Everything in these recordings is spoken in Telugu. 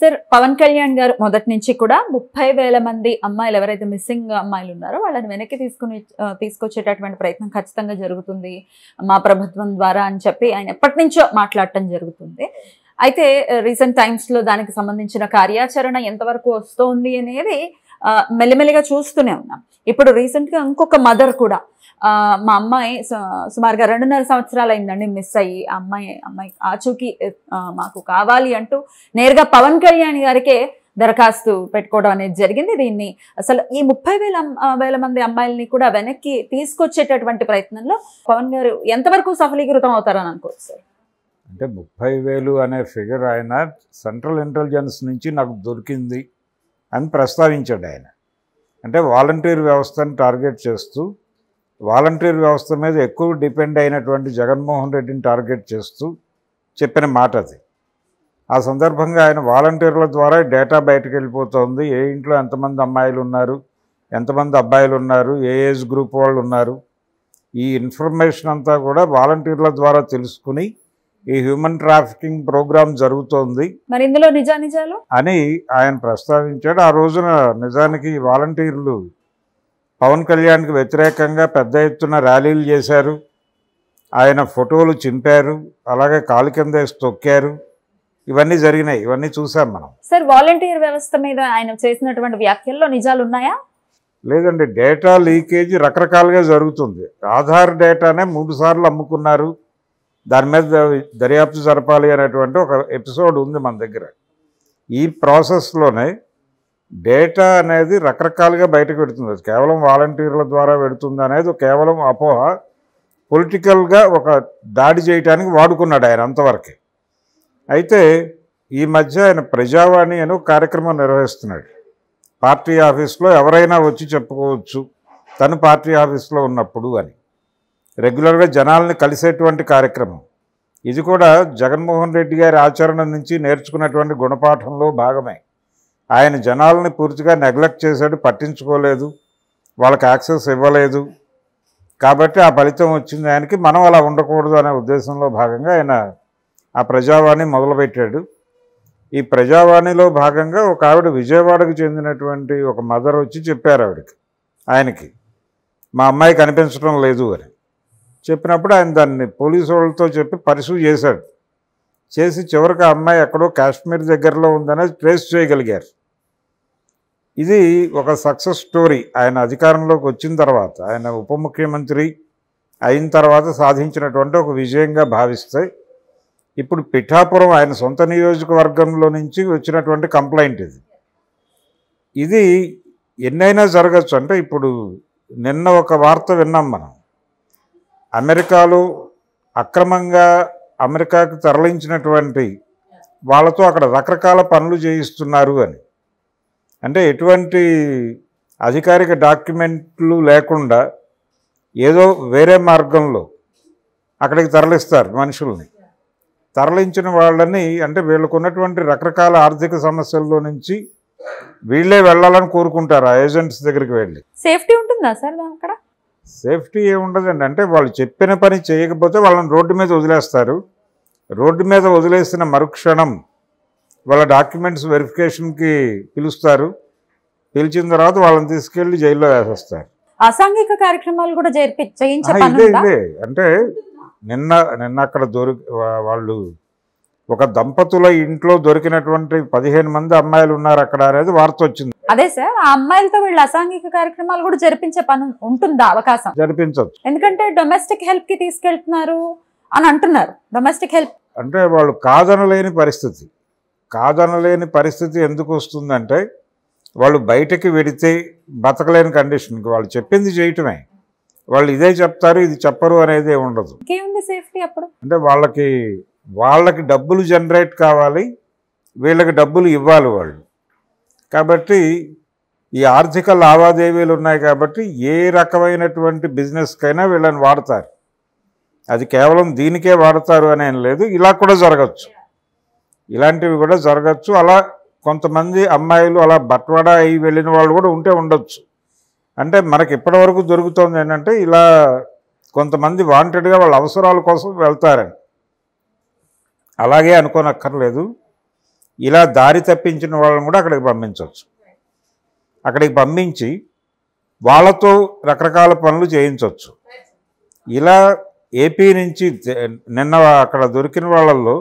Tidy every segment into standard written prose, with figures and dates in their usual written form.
సార్ పవన్ కళ్యాణ్ గారు మొదటి నుంచి కూడా 30,000 మంది అమ్మాయిలు ఎవరైతే మిస్సింగ్ అమ్మాయిలు ఉన్నారో వాళ్ళని వెనక్కి తీసుకొచ్చేటటువంటి ప్రయత్నం ఖచ్చితంగా జరుగుతుంది మా ప్రభుత్వం ద్వారా అని చెప్పి ఆయన ఎప్పటి నుంచో మాట్లాడటం జరుగుతుంది. అయితే రీసెంట్ టైమ్స్ లో దానికి సంబంధించిన కార్యాచరణ ఎంతవరకు వస్తుంది అనేది మెల్లిమెల్లిగా చూస్తూనే ఉన్నాం. ఇప్పుడు రీసెంట్ గా ఇంకొక మదర్ కూడా మా అమ్మాయి సుమారుగా 2.5 సంవత్సరాలు అయిందండి మిస్ అయ్యి, అమ్మాయి ఆచూకీ మాకు కావాలి అంటూ నేరుగా పవన్ కళ్యాణ్ గారికే దరఖాస్తు పెట్టుకోవడం అనేది జరిగింది. దీన్ని అసలు ఈ 30,000 మంది అమ్మాయిల్ని కూడా వెనక్కి తీసుకొచ్చేటటువంటి ప్రయత్నంలో పవన్ గారు ఎంతవరకు సఫలీకృతం అవుతారని అనుకోవచ్చు సార్? అంటే 30,000 అనే ఫిగర్ ఆయన సెంట్రల్ ఇంటెలిజెన్స్ నుంచి నాకు దొరికింది అని ప్రస్తావించాడు ఆయన. అంటే వాలంటీర్ వ్యవస్థను టార్గెట్ చేస్తూ, వాలంటీర్ వ్యవస్థ మీద ఎక్కువ డిపెండ్ అయినటువంటి జగన్మోహన్ రెడ్డిని టార్గెట్ చేస్తూ చెప్పిన మాట అది. ఆ సందర్భంగా ఆయన వాలంటీర్ల ద్వారా డేటా బయటకు వెళ్ళిపోతుంది. ఏ ఇంట్లో ఎంతమంది అమ్మాయిలు ఉన్నారు, ఎంతమంది అబ్బాయిలు ఉన్నారు, ఏ ఏజ్ గ్రూప్ వాళ్ళు ఉన్నారు, ఈ ఇన్ఫర్మేషన్ అంతా కూడా వాలంటీర్ల ద్వారా తెలుసుకుని ఈ హ్యూమన్ ట్రాఫికింగ్ ప్రోగ్రామ్ జరుగుతోంది మరి ఇందులో నిజాలు అని ఆయన ప్రస్తావించాడు. ఆ రోజున నిజానికి వాలంటీర్లు పవన్ కళ్యాణ్కి వ్యతిరేకంగా పెద్ద ఎత్తున ర్యాలీలు చేశారు, ఆయన ఫోటోలు చింపారు, అలాగే కాలు కింద వేసి తొక్కారు. ఇవన్నీ జరిగినాయి, ఇవన్నీ చూసాం మనం. సార్ వాలంటీర్ వ్యవస్థ మీద ఆయన చేసినటువంటి వ్యాఖ్యల్లో నిజాలు ఉన్నాయా? లేదండి, డేటా లీకేజ్ రకరకాలుగా జరుగుతుంది. ఆధార్ డేటానే 3 సార్లు అమ్ముకున్నారు, దాని మీద దర్యాప్తు జరపాలి అనేటువంటి ఒక ఎపిసోడ్ ఉంది మన దగ్గర. ఈ ప్రాసెస్లోనే డేటా అనేది రకరకాలుగా బయటకు పెడుతుంది. అది కేవలం వాలంటీర్ల ద్వారా పెడుతుంది అనేది కేవలం అపోహ. పొలిటికల్గా ఒక దాడి చేయడానికి వాడుకున్నాడు ఆయన అంతవరకే. అయితే ఈ మధ్య ఆయన ప్రజావాణి అని ఒక కార్యక్రమం నిర్వహిస్తున్నాడు. పార్టీ ఆఫీస్లో ఎవరైనా వచ్చి చెప్పుకోవచ్చు తను పార్టీ ఆఫీస్లో ఉన్నప్పుడు అని. రెగ్యులర్గా జనాల్ని కలిసేటువంటి కార్యక్రమం ఇది. కూడా జగన్మోహన్ రెడ్డి గారి ఆచరణ నుంచి నేర్చుకున్నటువంటి గుణపాఠంలో భాగమే. ఆయన జనాలని పూర్తిగా నెగ్లెక్ట్ చేశాడు, పట్టించుకోలేదు, వాళ్ళకి యాక్సెస్ ఇవ్వలేదు. కాబట్టి ఆ ఫలితం వచ్చింది ఆయనకి. మనం అలా ఉండకూడదు అనే ఉద్దేశంలో భాగంగా ఆయన ఆ ప్రజావాణి మొదలుపెట్టాడు. ఈ ప్రజావాణిలో భాగంగా ఒక ఆవిడ విజయవాడకు చెందినటువంటి ఒక మదర్ వచ్చి చెప్పారు ఆయనకి మా అమ్మాయి కనిపించడం లేదు అని. చెప్పినప్పుడు ఆయన దాన్ని పోలీసు వాళ్ళతో చెప్పి పరిశూ చేశాడు. చేసి చివరికి ఆ అమ్మాయి ఎక్కడో కాశ్మీర్ దగ్గరలో ఉందనేది ట్రేస్ చేయగలిగారు. ఇది ఒక సక్సెస్ స్టోరీ. ఆయన అధికారంలోకి వచ్చిన తర్వాత, ఆయన ఉప ముఖ్యమంత్రి అయిన తర్వాత సాధించినటువంటి ఒక విజయంగా భావిస్తే, ఇప్పుడు పిఠాపురం ఆయన సొంత నియోజకవర్గంలో నుంచి వచ్చినటువంటి కంప్లైంట్ ఇది ఎన్నైనా జరగచ్చు. అంటే ఇప్పుడు నిన్న ఒక వార్త విన్నాం మనం, అమెరికాలో అక్రమంగా అమెరికాకు తరలించినటువంటి వాళ్ళతో అక్కడ రకరకాల పనులు చేయిస్తున్నారు అని. అంటే ఎటువంటి అధికారిక డాక్యుమెంట్లు లేకుండా ఏదో వేరే మార్గంలో అక్కడికి తరలిస్తారు మనుషుల్ని. తరలించిన వాళ్ళని అంటే వీళ్ళకు ఉన్నటువంటి రకరకాల ఆర్థిక సమస్యల్లో నుంచి వీళ్ళే వెళ్ళాలని కోరుకుంటారు ఆ ఏజెంట్స్ దగ్గరికి వెళ్ళి. సేఫ్టీ ఉంటుందా సార్ అక్కడ? సేఫ్టీ ఏముండదండి. అంటే వాళ్ళు చెప్పిన పని చేయకపోతే వాళ్ళని రోడ్డు మీద వదిలేస్తారు. రోడ్డు మీద వదిలేసిన మరుక్షణం వాళ్ళ డాక్యుమెంట్స్ వెరిఫికేషన్కి పిలుస్తారు. పిలిచిన తర్వాత వాళ్ళని తీసుకెళ్ళి జైల్లో వేసేస్తారు. అసాంఘిక కార్యక్రమాలు కూడా ఇదే అంటే నిన్న అక్కడ వాళ్ళు ఒక దంపతుల ఇంట్లో దొరికినటువంటి 15 మంది అమ్మాయిలు ఉన్నారు అక్కడ అనేది వార్త వచ్చింది. అదే సార్, ఆ అమ్మాయిలతో వీళ్ళు అసాంఘిక కార్యక్రమాలు కూడా జరిపించే పని ఉంటుందా? అవకాశం జరిపించవచ్చు. ఎందుకంటే డొమెస్టిక్ హెల్ప్ కి తీసుకెళ్తున్నారు అని అంటున్నారు. డొమెస్టిక్ హెల్ప్ అంటే వాళ్ళు కాదనలేని పరిస్థితి ఎందుకు వస్తుందంటే, వాళ్ళు బయటకి వెడితే బతకలేని కండిషన్కి వాళ్ళు చెప్పింది చేయటమే. వాళ్ళు ఇదే చెప్తారు, ఇది చెప్పరు అనేది ఉండదు. సేఫ్టీ అప్పుడు అంటే వాళ్ళకి డబ్బులు జనరేట్ కావాలి, వీళ్ళకి డబ్బులు ఇవ్వాలి వాళ్ళు. కాబట్టి ఈ ఆర్థిక లావాదేవీలు ఉన్నాయి కాబట్టి ఏ రకమైనటువంటి బిజినెస్కైనా వీళ్ళని వాడతారు. అది కేవలం దీనికే వాడతారు అని ఏం లేదు, ఇలా కూడా జరగచ్చు, ఇలాంటివి కూడా జరగచ్చు. అలా కొంతమంది అమ్మాయిలు అలా బట్వాడా అయ్యి వెళ్ళిన వాళ్ళు కూడా ఉండొచ్చు. అంటే మనకి ఇప్పటివరకు దొరుకుతుంది ఏంటంటే, ఇలా కొంతమంది వాంటెడ్గా వాళ్ళ అవసరాల కోసం వెళ్తారని. అలాగే అనుకోనక్కర్లేదు. ఇలా దారి తప్పించిన వాళ్ళని కూడా అక్కడికి పంపించవచ్చు. అక్కడికి పంపించి వాళ్ళతో రకరకాల పనులు చేయించవచ్చు. ఇలా ఏపీ నుంచి నిన్న అక్కడ దొరికిన వాళ్ళల్లో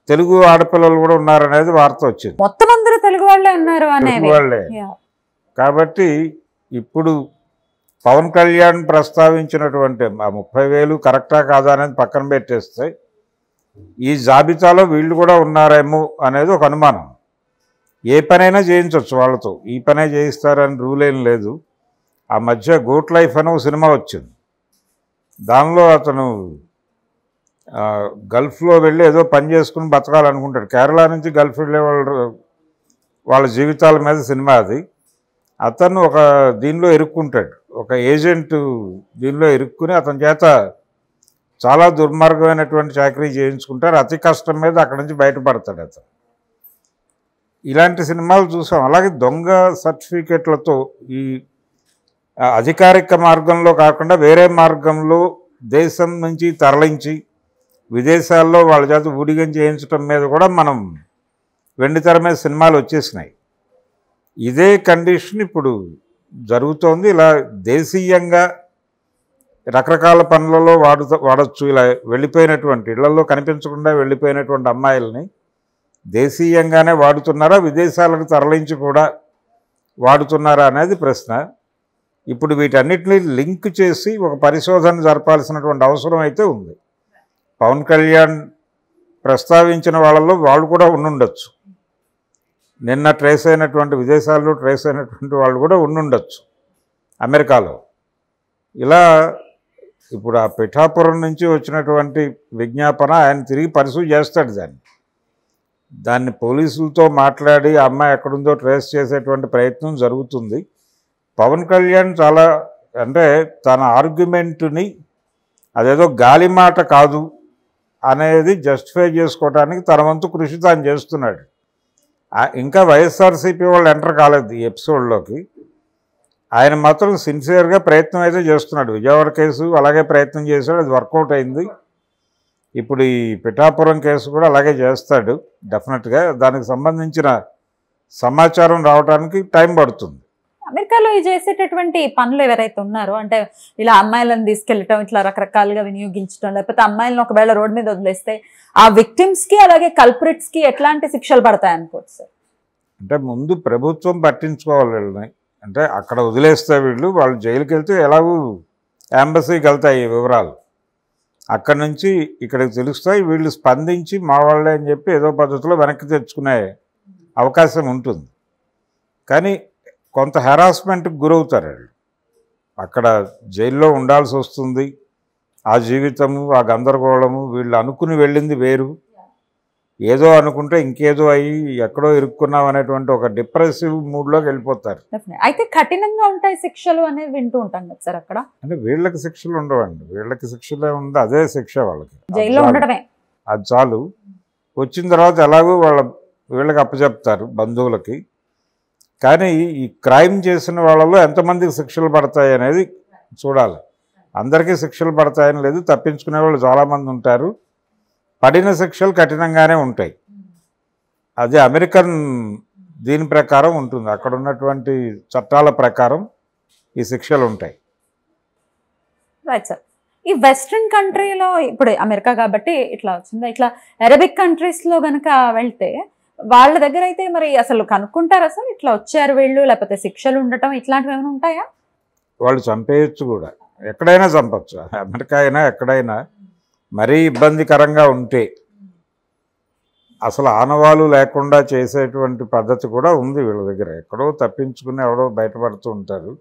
తెలుగు ఆడపిల్లలు కూడా ఉన్నారనేది వార్త వచ్చింది. మొత్తం అందరూ తెలుగు వాళ్ళే ఉన్నారు అనేది వాళ్ళే. కాబట్టి ఇప్పుడు పవన్ కళ్యాణ్ ప్రస్తావించినటువంటి ఆ 30,000 కరెక్టా కాదా అనేది పక్కన పెట్టేస్తే ఈ జాబితాలో వీళ్ళు కూడా ఉన్నారేమో అనేది ఒక అనుమానం. ఏ పనైనా చేయించవచ్చు వాళ్ళతో, ఈ పనే చేయిస్తారని రూల్ ఏం లేదు. ఆ మధ్య గోట్ లైఫ్ అనే ఒక సినిమా వచ్చింది. దానిలో అతను గల్ఫ్లో వెళ్ళి ఏదో పని చేసుకుని బతకాలనుకుంటాడు. కేరళ నుంచి గల్ఫ్ వెళ్ళే వాళ్ళ జీవితాల మీద సినిమా అది. అతను ఒక దీనిలో ఇరుక్కుంటాడు, ఒక ఏజెంట్ దీనిలో ఇరుక్కుని అతని చేత చాలా దుర్మార్గమైనటువంటి చాకరీ చేయించుకుంటారు. అతి కష్టం మీద అక్కడి నుంచి బయటపడతాడు అతను. ఇలాంటి సినిమాలు చూసాం. అలాగే దొంగ సర్టిఫికెట్లతో ఈ అధికారిక మార్గంలో కాకుండా వేరే మార్గంలో దేశం నుంచి తరలించి విదేశాల్లో వాళ్ళ చేత ఊడిగం చేయించడం మీద కూడా మనం వెండితెర మీద సినిమాలు వచ్చేసినాయి. ఇదే కండిషన్ ఇప్పుడు జరుగుతోంది. ఇలా దేశీయంగా రకరకాల పనులలో వాడచ్చు. ఇలా వెళ్ళిపోయినటువంటి ఇళ్లలో కనిపించకుండా వెళ్ళిపోయినటువంటి అమ్మాయిల్ని దేశీయంగానే వాడుతున్నారా, విదేశాలకు తరలించి కూడా వాడుతున్నారా అనేది ప్రశ్న. ఇప్పుడు వీటన్నిటిని లింక్ చేసి ఒక పరిశోధన జరపాల్సినటువంటి అవసరం అయితే ఉంది. పవన్ కళ్యాణ్ ప్రస్తావించిన వాళ్ళలో వాళ్ళు కూడా ఉండుండొచ్చు. నిన్న ట్రేస్ అయినటువంటి విదేశాల్లో ట్రేస్ అయినటువంటి వాళ్ళు కూడా ఉండుండొచ్చు అమెరికాలో. ఇలా ఇప్పుడు ఆ పిఠాపురం నుంచి వచ్చినటువంటి విజ్ఞాపన ఆయన తిరిగి పరిశీలి చేస్తాడు. దాన్ని పోలీసులతో మాట్లాడి ఆ అమ్మాయి ఎక్కడుందో ట్రేస్ చేసేటువంటి ప్రయత్నం జరుగుతుంది. పవన్ కళ్యాణ్ చాలా అంటే తన ఆర్గ్యుమెంటుని అదేదో గాలి మాట కాదు అనేది జస్టిఫై చేసుకోవడానికి తన వంతు కృషి తాను చేస్తున్నాడు. ఇంకా వైఎస్ఆర్సీపీ వాళ్ళు ఎంటర్ కాలేదు ఈ ఎపిసోడ్లోకి. ఆయన మాత్రం సిన్సియర్గా ప్రయత్నం అయితే చేస్తున్నాడు. విజయవాడ కేసు అలాగే ప్రయత్నం చేశాడు, అది వర్కౌట్ అయింది. ఇప్పుడు ఈ పిఠాపురం కేసు కూడా అలాగే చేస్తాడు డెఫినెట్గా. దానికి సంబంధించిన సమాచారం రావడానికి టైం పడుతుంది. అమెరికాలో ఈ చేసేటటువంటి పనులు ఎవరైతే ఉన్నారో, అంటే ఇలా అమ్మాయిలను తీసుకెళ్ళటం, ఇట్లా రకరకాలుగా వినియోగించడం, లేకపోతే అమ్మాయిలను ఒకవేళ రోడ్డు మీద వదిలేస్తే ఆ విక్టిమ్స్కి అలాగే కల్ప్రిట్స్కి ఎట్లాంటి శిక్షలు పడతాయి అనుకోవచ్చు సార్? అంటే ముందు ప్రభుత్వం పట్టించుకోవాలి వీళ్ళని. అంటే అక్కడ వదిలేస్తే వాళ్ళు జైలుకి వెళ్తే ఎలాగూ ఎంబసీకి వెళ్తాయి ఈ వివరాలు. అక్కడి నుంచి ఇక్కడికి తెలుస్తాయి. వీళ్ళు స్పందించి మా వాళ్ళే అని చెప్పి ఏదో పద్ధతిలో వెనక్కి తెచ్చుకునే అవకాశం ఉంటుంది. కానీ కొంత హెరాస్మెంట్కి గురవుతారు వాళ్ళు. అక్కడ జైల్లో ఉండాల్సి వస్తుంది. ఆ జీవితము, ఆ గందరగోళము, వీళ్ళు అనుకుని వెళ్ళింది వేరు, ఏదో అనుకుంటే ఇంకేదో అయ్యి ఎక్కడో ఇరుక్కున్నాం అనేటువంటి ఒక డిప్రెసివ్ మూడ్లోకి వెళ్ళిపోతారు. అయితే కఠినంగా ఉంటాయి శిక్షలు అనేది వింటూ ఉంటాం కదా సార్ అక్కడ. అంటే వీళ్ళకి శిక్షలు ఉండవండి, వీళ్ళకి శిక్షలే ఉంది, అదే శిక్ష వాళ్ళకి. జైల్లో ఉండడమే అది చాలు. వచ్చిన తర్వాత ఎలాగో వీళ్ళకి అప్పచెప్తారు బంధువులకి. కానీ ఈ క్రైమ్ చేసిన వాళ్ళలో ఎంతమందికి శిక్షలు పడతాయి అనేది చూడాలి. అందరికీ శిక్షలు పడతాయని లేదు, తప్పించుకునే వాళ్ళు చాలామంది ఉంటారు. పడిన శిక్షలు కఠినంగానే ఉంటాయి. అది అమెరికన్ దీని ప్రకారం ఉంటుంది. అక్కడ ఉన్నటువంటి చట్టాల ప్రకారం ఈ శిక్షలు ఉంటాయి. Right sir. ఈ వెస్ట్రన్ కంట్రీలో ఇప్పుడు అమెరికా కాబట్టి ఇట్లా వచ్చిందా, ఇట్లా అరబిక్ కంట్రీస్లో కనుక వెళ్తే వాళ్ళ దగ్గర అయితే మరి అసలు కనుక్కుంటారా సార్ ఇట్లా వచ్చారు వీళ్ళు, లేకపోతే శిక్షలు ఉండటం ఇట్లాంటివి ఏమైనా ఉంటాయా? వాళ్ళు చంపేయచ్చు కూడా, ఎక్కడైనా చంపచ్చు. అమెరికా అయినా ఎక్కడైనా మరీ ఇబ్బందికరంగా ఉంటే అసలు ఆనవాళ్ళు లేకుండా చేసేటువంటి పద్ధతి కూడా ఉంది వీళ్ళ దగ్గర. ఎక్కడో తప్పించుకుని ఎవడో బయటపడుతూ ఉంటారు.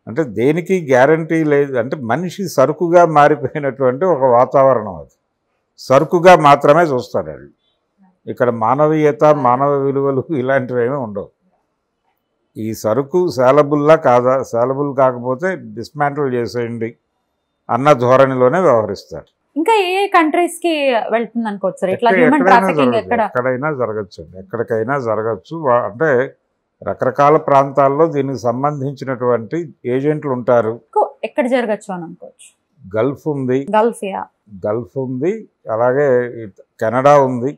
అంటే దేనికి గ్యారంటీ లేదు. అంటే మనిషి సరుకుగా మారిపోయినటువంటి ఒక వాతావరణం, అది సరుకుగా మాత్రమే చూస్తారు వాళ్ళు. ఇక్కడ మానవీయత, మానవ విలువలు ఇలాంటివి ఏమీ ఉండవు. ఈ సరుకు సేలబుల్లా కాదా, సేలబుల్ కాకపోతే డిస్మాంటిల్ చేసేయండి అన్న ధోరణిలోనే వ్యవహరిస్తారు. ఇంకా ఏ కంట్రీస్ కి వెళ్తుంది అనుకోవచ్చు సార్ ఇట్లా హ్యూమన్ ట్రాఫికింగ్? ఎక్కడైనా జరగచ్చు, ఎక్కడికైనా జరగచ్చు. అంటే రకరకాల ప్రాంతాల్లో దీనికి సంబంధించినటువంటి ఏజెంట్లు ఉంటారు. ఎక్కడ జరగచ్చు అని అనుకోవచ్చు? గల్ఫ్ ఉంది, గల్ఫ్ గల్ఫ్ ఉంది, అలాగే కెనడా ఉంది,